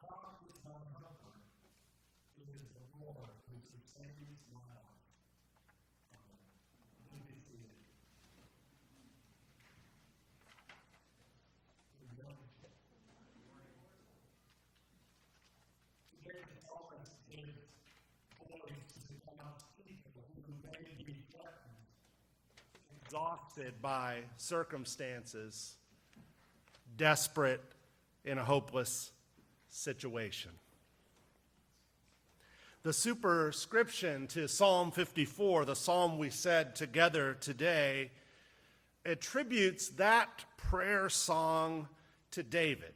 God is my helper. It is the Lord who sustains my life. Amen. You be seated. Today the psalmist gives voice to the people who may be threatened, exhausted by circumstances, desperate in a hopeless situation. The superscription to Psalm 54, the psalm we said together today, attributes that prayer song to David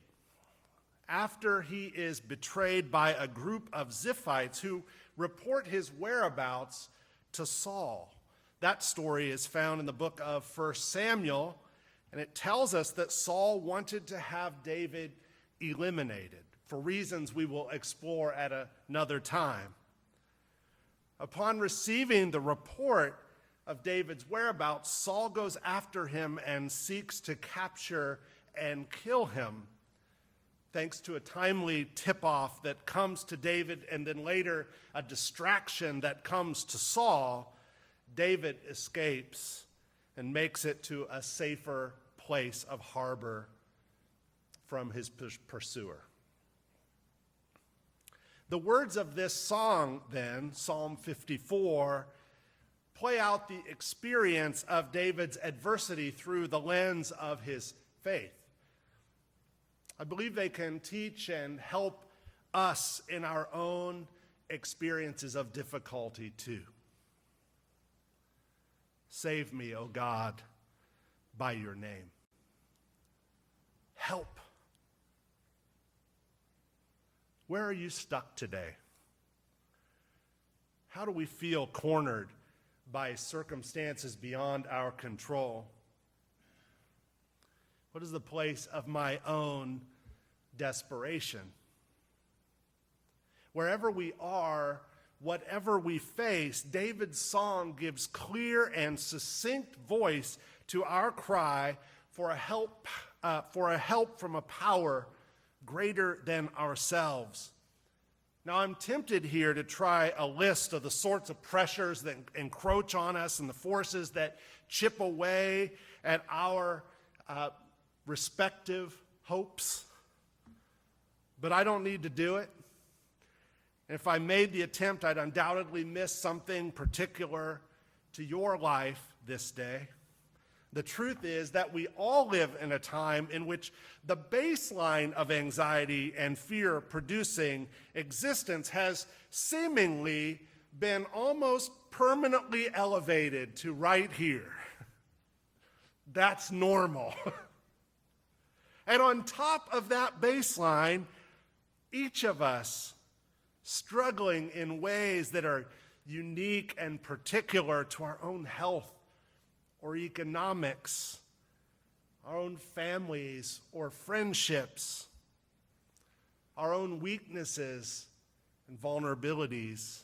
after he is betrayed by a group of Ziphites who report his whereabouts to Saul. That story is found in the book of 1 Samuel, and it tells us that Saul wanted to have David eliminated for reasons we will explore at another time. Upon receiving the report of David's whereabouts, Saul goes after him and seeks to capture and kill him. Thanks to a timely tip-off that comes to David and then later a distraction that comes to Saul, David escapes and makes it to a safer place of harbor from his pursuer. The words of this song, then, Psalm 54, play out the experience of David's adversity through the lens of his faith. I believe they can teach and help us in our own experiences of difficulty too. Save me, O God, by your name. Help. Where are you stuck today? How do we feel cornered by circumstances beyond our control? What is the place of my own desperation? Wherever we are, whatever we face, David's song gives clear and succinct voice to our cry for a help from a power greater than ourselves. Now, I'm tempted here to try a list of the sorts of pressures that encroach on us and the forces that chip away at our respective hopes, but I don't need to do it. And if I made the attempt, I'd undoubtedly miss something particular to your life this day. The truth is that we all live in a time in which the baseline of anxiety and fear producing existence has seemingly been almost permanently elevated to right here. That's normal. And on top of that baseline, each of us struggling in ways that are unique and particular to our own health or economics, our own families or friendships, our own weaknesses and vulnerabilities.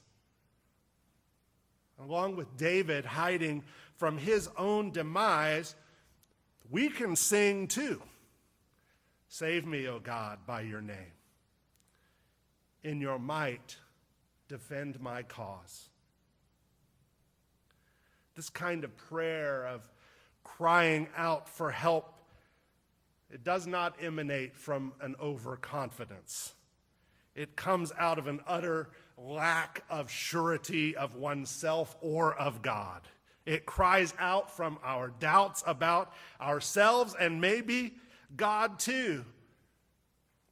Along with David hiding from his own demise, we can sing too. Save me, O God, by your name. In your might, defend my cause. This kind of prayer of crying out for help, it does not emanate from an overconfidence. It comes out of an utter lack of surety of oneself or of God. It cries out from our doubts about ourselves and maybe God too.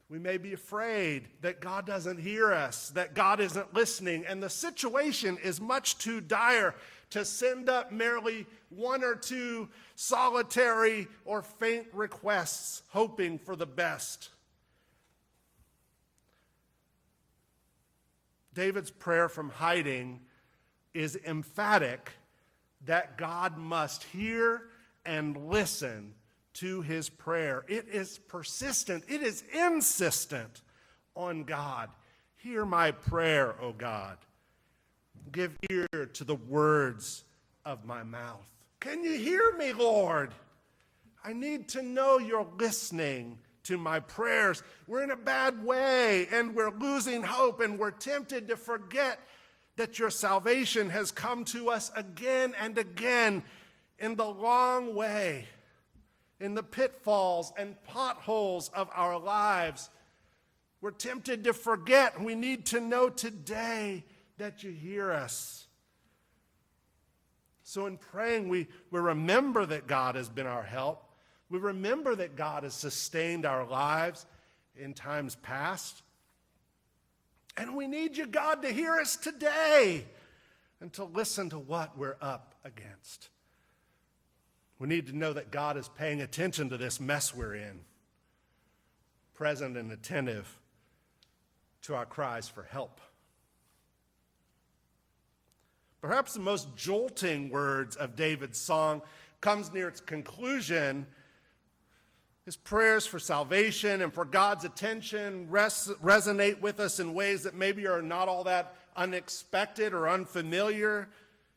We may be afraid that God doesn't hear us, that God isn't listening, and the situation is much too dire to send up merely one or two solitary or faint requests, hoping for the best. David's prayer from hiding is emphatic that God must hear and listen to his prayer. It is persistent. It is insistent on God. Hear my prayer, O God. Give ear to the words of my mouth. Can you hear me, Lord? I need to know you're listening to my prayers. We're in a bad way, and we're losing hope, and we're tempted to forget that your salvation has come to us again and again in the long way, in the pitfalls and potholes of our lives. We're tempted to forget. We need to know today that you hear us. So in praying, we remember that God has been our help. We remember that God has sustained our lives in times past. And we need you, God, to hear us today and to listen to what we're up against. We need to know that God is paying attention to this mess we're in, present and attentive to our cries for help. Perhaps the most jolting words of David's song comes near its conclusion. His prayers for salvation and for God's attention resonate with us in ways that maybe are not all that unexpected or unfamiliar.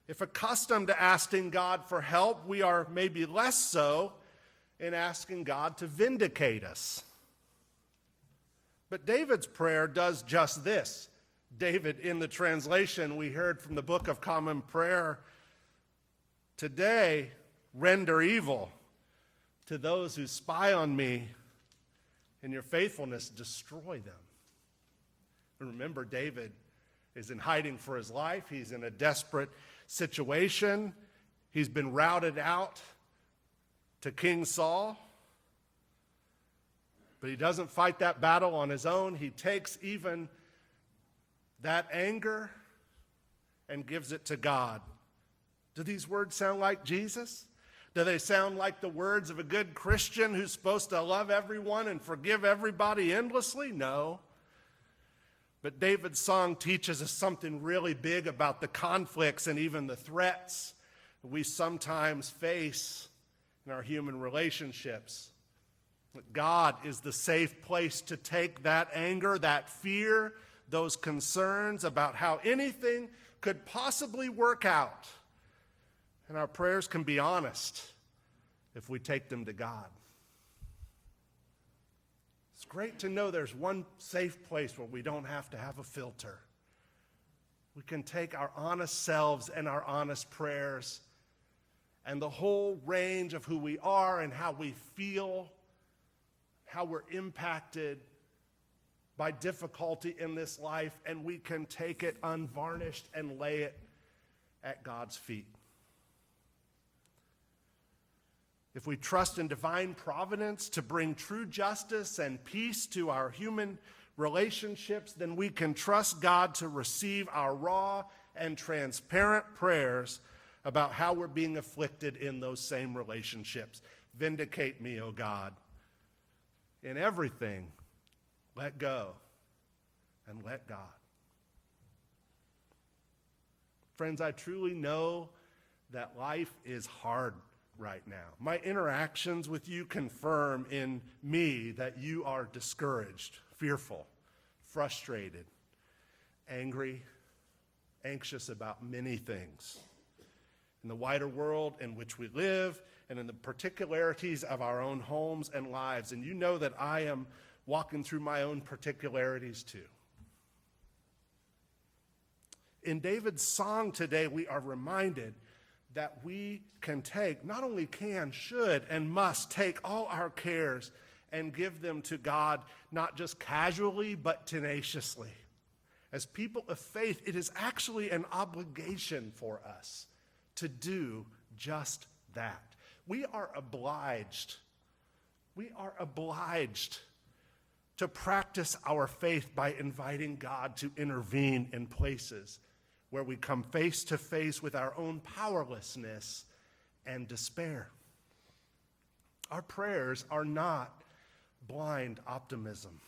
If accustomed to asking God for help, we are maybe less so in asking God to vindicate us. But David's prayer does just this. David, in the translation we heard from the Book of Common Prayer, today, render evil to those who spy on me. In your faithfulness, destroy them. And remember, David is in hiding for his life. He's in a desperate situation. He's been routed out to King Saul. But he doesn't fight that battle on his own. He takes even that anger and gives it to God. Do these words sound like Jesus? Do they sound like the words of a good Christian who's supposed to love everyone and forgive everybody endlessly? No. But David's song teaches us something really big about the conflicts and even the threats we sometimes face in our human relationships. That God is the safe place to take that anger, that fear, those concerns about how anything could possibly work out. And our prayers can be honest if we take them to God. It's great to know there's one safe place where we don't have to have a filter. We can take our honest selves and our honest prayers and the whole range of who we are and how we feel, how we're impacted by difficulty in this life, and we can take it unvarnished and lay it at God's feet. If we trust in divine providence to bring true justice and peace to our human relationships, then we can trust God to receive our raw and transparent prayers about how we're being afflicted in those same relationships. Vindicate me, O God. In everything, let go and let God. Friends, I truly know that life is hard right now. My interactions with you confirm in me that you are discouraged, fearful, frustrated, angry, anxious about many things. In the wider world in which we live and in the particularities of our own homes and lives. And you know that I am walking through my own particularities too. In David's song today, we are reminded that we can take, not only can, should, and must take all our cares and give them to God, not just casually, but tenaciously. As people of faith, it is actually an obligation for us to do just that. We are obliged to practice our faith by inviting God to intervene in places where we come face to face with our own powerlessness and despair. Our prayers are not blind optimism.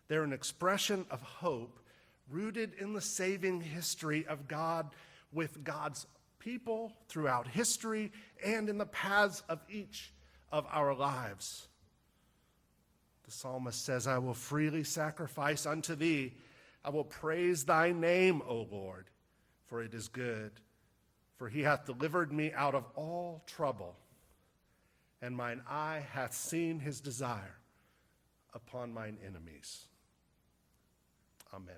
They're an expression of hope rooted in the saving history of God with God's people throughout history and in the paths of each of our lives. The psalmist says, I will freely sacrifice unto thee. I will praise thy name, O Lord, for it is good. For he hath delivered me out of all trouble and mine eye hath seen his desire upon mine enemies. Amen.